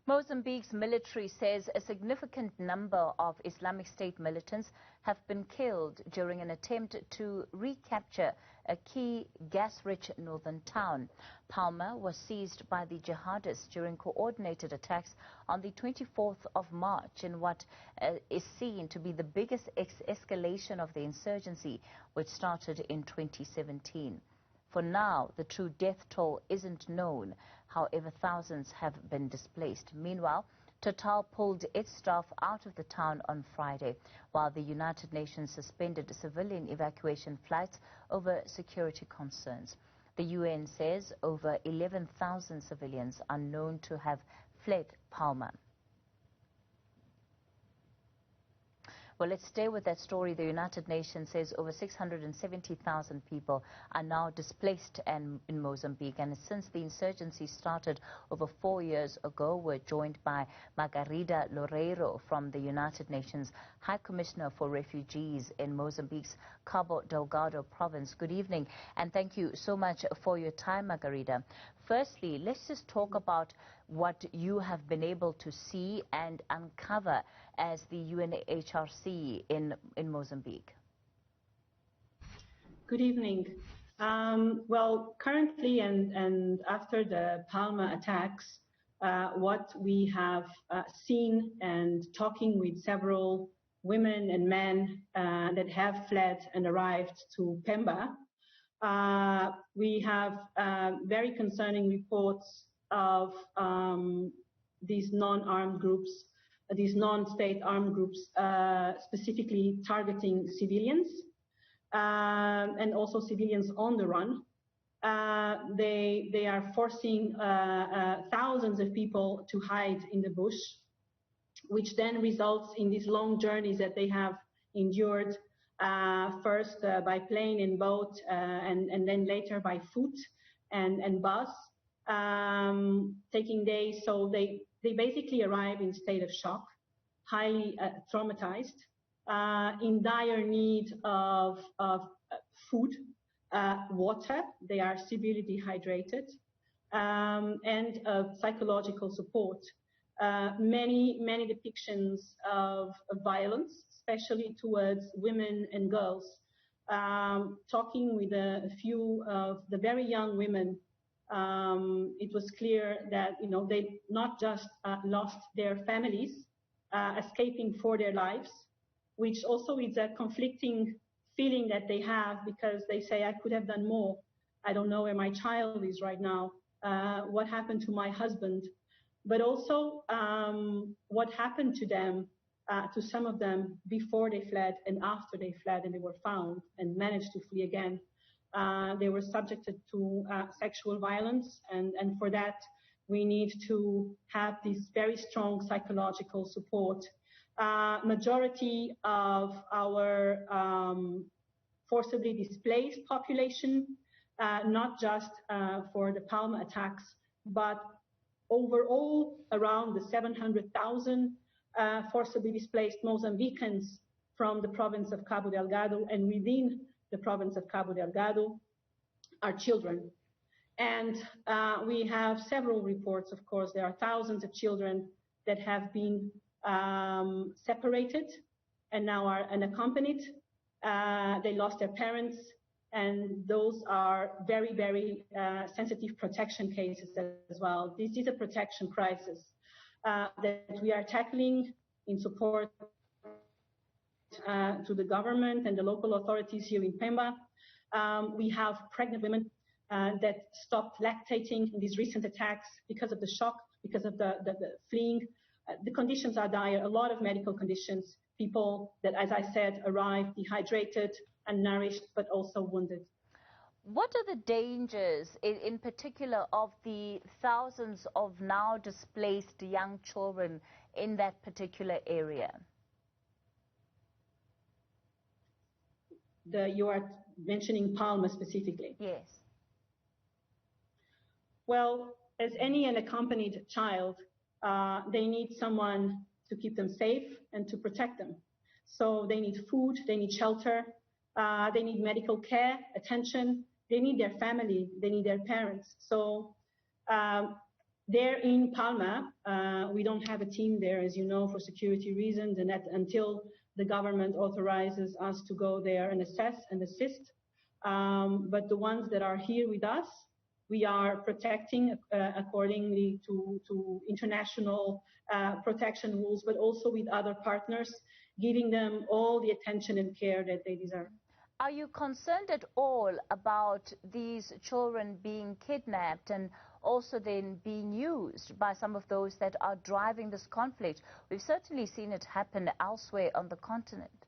Mozambique's military says a significant number of Islamic State militants have been killed during an attempt to recapture a key gas-rich northern town. Palma was seized by the jihadists during coordinated attacks on the 24th of March in what is seen to be the biggest escalation of the insurgency, which started in 2017. For now, the true death toll isn't known. However, thousands have been displaced. Meanwhile, Total pulled its staff out of the town on Friday, while the United Nations suspended civilian evacuation flights over security concerns. The UN says over 11,000 civilians are known to have fled Palma. Well, let's stay with that story. The United Nations says over 670,000 people are now displaced in Mozambique. And since the insurgency started over 4 years ago, we're joined by Margarida Loureiro from the United Nations High Commissioner for Refugees in Mozambique's Cabo Delgado province. Good evening, and thank you so much for your time, Margarida. Firstly, let's just talk about what you have been able to see and uncover as the UNHRC in Mozambique. Good evening. Well, currently and after the Palma attacks, what we have seen and talking with several women and men that have fled and arrived to Pemba, we have very concerning reports of these non-armed groups, these non-state armed groups, specifically targeting civilians and also civilians on the run. They are forcing thousands of people to hide in the bush, which then results in these long journeys that they have endured, first by plane and boat, and then later by foot and bus, taking days. So they basically arrive in state of shock, highly traumatized, in dire need of food, water. They are severely dehydrated, and psychological support. Many depictions of violence, especially towards women and girls. Talking with a few of the very young women, it was clear that they not just lost their families, escaping for their lives, which also is a conflicting feeling that they have, because they say, I could have done more. I don't know where my child is right now. What happened to my husband? But also what happened to them, to some of them before they fled and after they fled and they were found and managed to flee again. They were subjected to sexual violence, and for that we need to have this very strong psychological support. Majority of our forcibly displaced population, not just for the Palma attacks, but overall around the 700,000 forcibly displaced Mozambicans from the province of Cabo Delgado and within the province of Cabo Delgado are children. And we have several reports, of course. There are thousands of children that have been separated and now are unaccompanied. They lost their parents, and those are very, very sensitive protection cases as well. This is a protection crisis that we are tackling in support to the government and the local authorities here in Pemba. We have pregnant women that stopped lactating in these recent attacks because of the shock, because of the fleeing. The conditions are dire, a lot of medical conditions, people that, as I said, arrived dehydrated, malnourished, but also wounded. What are the dangers, in particular, of the thousands of now displaced young children in that particular area? You are mentioning Palma specifically? Yes. Well, as any unaccompanied child, they need someone to keep them safe and to protect them. So they need food, they need shelter, they need medical care, attention, they need their family, they need their parents. So There in Palma, we don't have a team there, as you know, for security reasons, and that until the government authorizes us to go there and assess and assist. But the ones that are here with us, we are protecting accordingly to international protection rules, but also with other partners, giving them all the attention and care that they deserve. Are you concerned at all about these children being kidnapped and also then being used by some of those that are driving this conflict? We've certainly seen it happen elsewhere on the continent.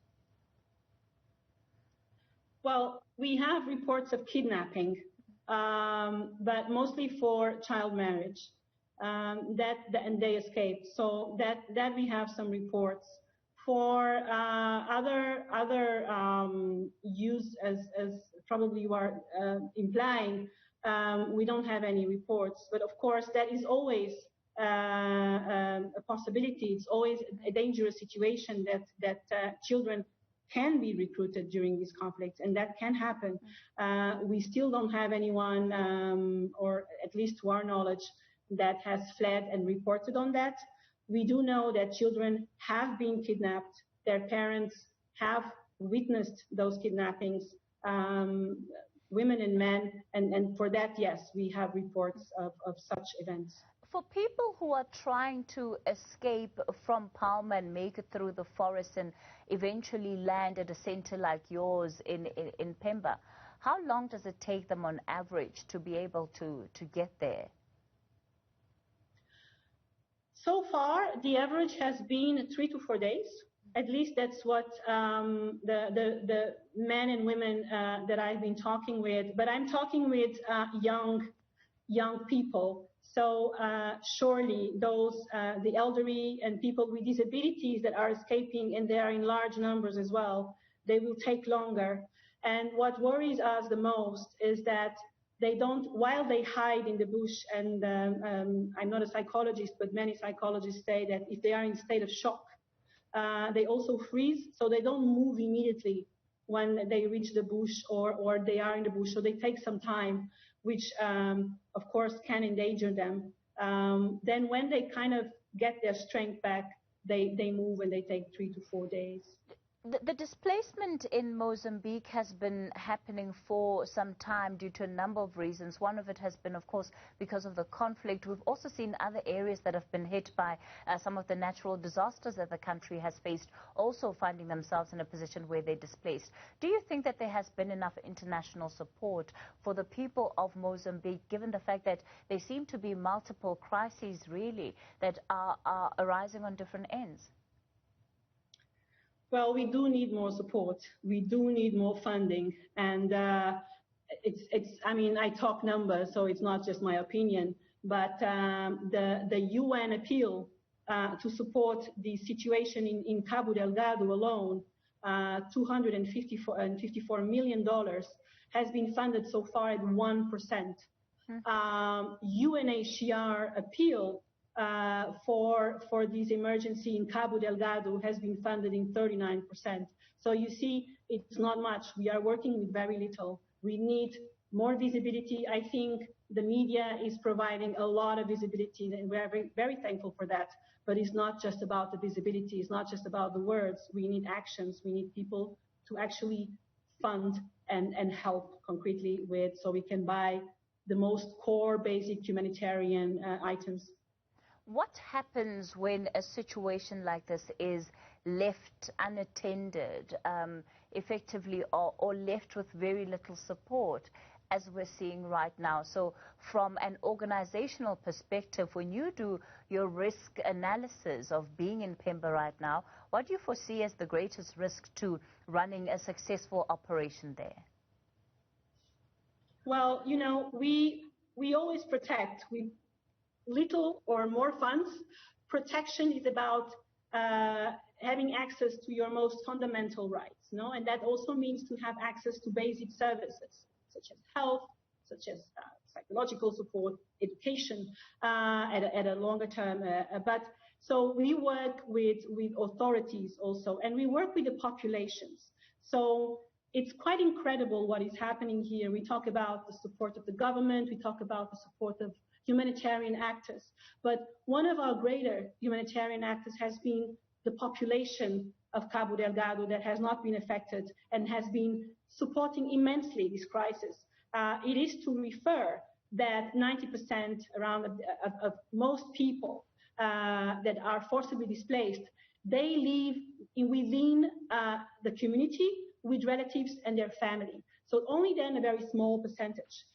Well, we have reports of kidnapping, but mostly for child marriage, and they escaped. So that we have some reports. For other use, as probably you are implying, we don't have any reports. But of course, that is always a possibility. It's always a dangerous situation that children can be recruited during these conflicts, and that can happen. We still don't have anyone, or at least to our knowledge, that has fled and reported on that. We do know that children have been kidnapped. Their parents have witnessed those kidnappings, women and men, and for that, yes, we have reports of such events. For people who are trying to escape from Palma and make it through the forest and eventually land at a center like yours in Pemba, how long does it take them on average to be able to get there? So far, the average has been 3 to 4 days. At least that's what the men and women that I've been talking with. But I'm talking with young people. So surely those, the elderly and people with disabilities that are escaping, and they are in large numbers as well, they will take longer. And what worries us the most is that they don't, while they hide in the bush, and I'm not a psychologist, but many psychologists say that if they are in a state of shock, they also freeze, so they don't move immediately when they reach the bush or they are in the bush. So they take some time, which of course can endanger them. Then when they kind of get their strength back, they move, and they take 3 to 4 days. The displacement in Mozambique has been happening for some time due to a number of reasons. One of it has been, of course, because of the conflict. We've also seen other areas that have been hit by some of the natural disasters that the country has faced, also finding themselves in a position where they're displaced. Do you think that there has been enough international support for the people of Mozambique, given the fact that there seem to be multiple crises, really, that are arising on different ends? Well, we do need more support. We do need more funding, and I mean, I talk numbers, so it's not just my opinion. But the UN appeal to support the situation in Cabo Delgado alone, $254 million, has been funded so far at 1%. UNHCR appeal for this emergency in Cabo Delgado has been funded in 39%. So you see, it's not much. We are working with very little. We need more visibility. I think the media is providing a lot of visibility, and we're very, very thankful for that. But it's not just about the visibility. It's not just about the words. We need actions. We need people to actually fund and help concretely with, so we can buy the most core basic humanitarian items. What happens when a situation like this is left unattended, effectively, or left with very little support, as we're seeing right now? So from an organizational perspective, when you do your risk analysis of being in Pemba right now, what do you foresee as the greatest risk to running a successful operation there? Well, you know, we always protect. We little or more funds. Protection is about having access to your most fundamental rights, no? And that also means to have access to basic services, such as health, such as psychological support, education, at a longer term. But so we work with authorities also, and we work with the populations. So it's quite incredible what is happening here. We talk about the support of the government. We talk about the support of humanitarian actors. But one of our greater humanitarian actors has been the population of Cabo Delgado that has not been affected and has been supporting immensely this crisis. It is to refer that 90% around of most people that are forcibly displaced, they live within the community with relatives and their family. So only then a very small percentage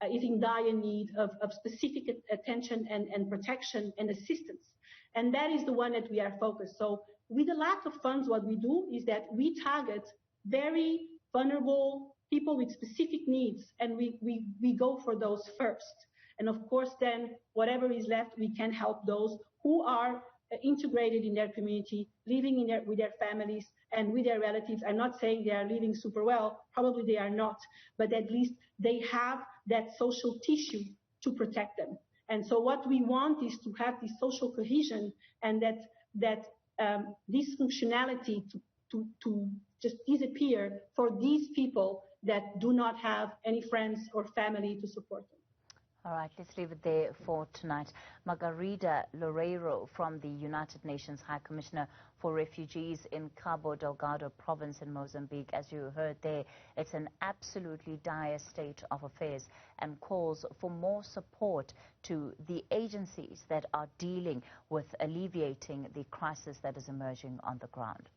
is in dire need of specific attention and protection and assistance. And that is the one that we are focused. So with the lack of funds, what we do is that we target very vulnerable people with specific needs, and we go for those first. And of course, then whatever is left, we can help those who are integrated in their community, living with their families and with their relatives. I'm not saying they are living super well, probably they are not, but at least they have that social tissue to protect them. And so what we want is to have this social cohesion and that dysfunctionality to just disappear for these people that do not have any friends or family to support them. All right, let's leave it there for tonight. Margarida Loureiro from the United Nations High Commissioner for Refugees in Cabo Delgado province in Mozambique. As you heard there, it's an absolutely dire state of affairs and calls for more support to the agencies that are dealing with alleviating the crisis that is emerging on the ground.